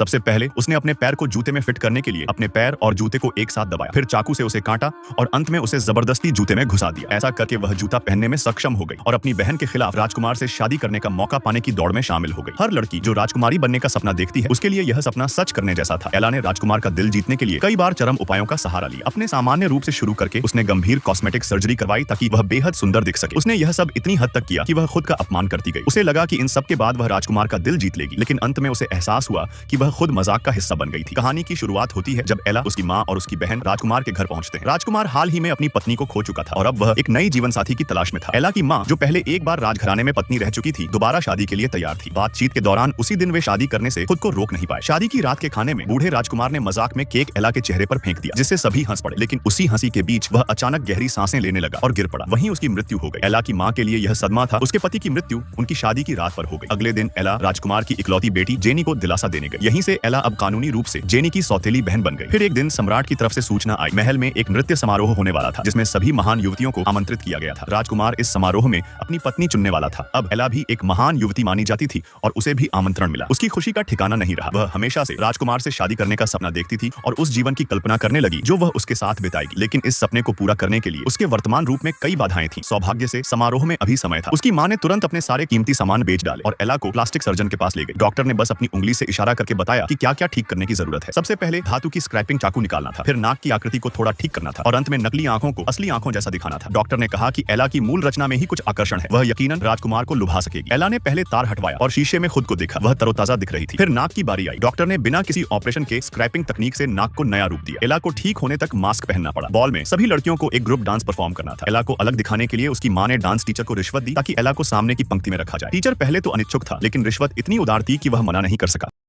सबसे पहले उसने अपने पैर को जूते में फिट करने के लिए अपने पैर और जूते को एक साथ दबाया, फिर चाकू से उसे काटा और अंत में उसे जबरदस्ती जूते में घुसा दिया। ऐसा करके वह जूता पहनने में सक्षम हो गई और अपनी बहन के खिलाफ राजकुमार से शादी करने का मौका पाने की दौड़ में शामिल हो गई। हर लड़की जो राजकुमारी बनने का सपना देखती है, उसके लिए यह सपना सच करने जैसा था। एला ने राजकुमार का दिल जीतने के लिए कई बार चरम उपायों का सहारा लिया। अपने सामान्य रूप से शुरू करके उसने गंभीर कॉस्मेटिक सर्जरी करवाई ताकि वह बेहद सुंदर दिख सके। उसने यह सब इतनी हद तक किया कि वह खुद का अपमान करती गई। उसे लगा कि इन सब के बाद वह राजकुमार का दिल जीत लेगी, लेकिन अंत में उसे एहसास हुआ कि वह खुद मजाक का हिस्सा बन गई थी। कहानी की शुरुआत होती है जब एला, उसकी माँ और उसकी बहन राजकुमार के घर पहुंचते हैं। राजकुमार हाल ही में अपनी पत्नी को खो चुका था और अब वह एक नई जीवन साथी की तलाश में था। एला की माँ, जो पहले एक बार राजघराने में पत्नी रह चुकी थी, दोबारा शादी के लिए तैयार थी। बातचीत के दौरान उसी दिन वे शादी करने से खुद को रोक नहीं पाए। शादी की रात के खाने में बूढ़े राजकुमार ने मजाक में केक एला के चेहरे पर फेंक दिया, जिससे सभी हंस पड़े। लेकिन उसी हंसी के बीच वह अचानक गहरी सांसें लेने लगा और गिर पड़ा। वहीं उसकी मृत्यु हो गई। एला की माँ के लिए यह सदमा था। उसके पति की मृत्यु उनकी शादी की रात पर हो गई। अगले दिन एला राजकुमार की इकलौती बेटी जेनी को दिलासा देने गई। यहीं से एला अब कानूनी रूप से जेनी की सौतेली बहन बन गई। फिर एक दिन सम्राट की तरफ से सूचना आई, महल में एक नृत्य समारोह होने वाला था जिसमें सभी महान युवतियों को आमंत्रित किया गया था। राजकुमार इस समारोह में अपनी पत्नी चुनने वाला था। अब एला भी एक महान युवती मानी जाती थी और उसे भी आमंत्रण मिला। उसकी खुशी का ठिकाना नहीं रहा। वह हमेशा से राजकुमार से शादी करने का सपना देखती थी और उस जीवन की कल्पना करने लगी जो वह उसके साथ बिताएगी। लेकिन इस सपने को पूरा करने के लिए उसके वर्तमान रूप में कई बाधाएं थीं। सौभाग्य से समारोह में अभी समय था। उसकी माँ ने तुरंत अपने सारे कीमती सामान बेच डाले और एला को प्लास्टिक सर्जन के पास ले गई। डॉक्टर ने बस अपनी उंगली से इशारा करके बताया कि क्या क्या ठीक करने की जरूरत है। सबसे पहले धातु की स्क्रैपिंग चाकू निकालना था, फिर नाक की आकृति को थोड़ा ठीक करना था और अंत में नकली आंखों को असली आंखों जैसा दिखाना था। डॉक्टर ने कहा कि एला की मूल रचना में ही कुछ आकर्षण है, वह यकीनन राजकुमार को लुभा सकेगी। एला ने पहले तार हटवाया और शीशे में खुद को देखा। वह तरोताजा दिख रही थी। फिर नाक की बारी आई। डॉक्टर ने बिना किसी ऑपरेशन के स्क्रैपिंग तकनीक से नाक को नया रूप दिया। एला को ठीक होने तक मास्क पहनना पड़ा। बॉल में सभी लड़कियों को एक ग्रुप डांस परफॉर्म करना था। एला को अलग दिखाने के लिए उसकी माँ ने डांस टीचर को रिश्वत दी ताकि एला को सामने की पंक्ति में रखा जाए। टीचर पहले तो अनिच्छुक था, लेकिन रिश्वत इतनी उदार थी कि वह मना नहीं कर सका।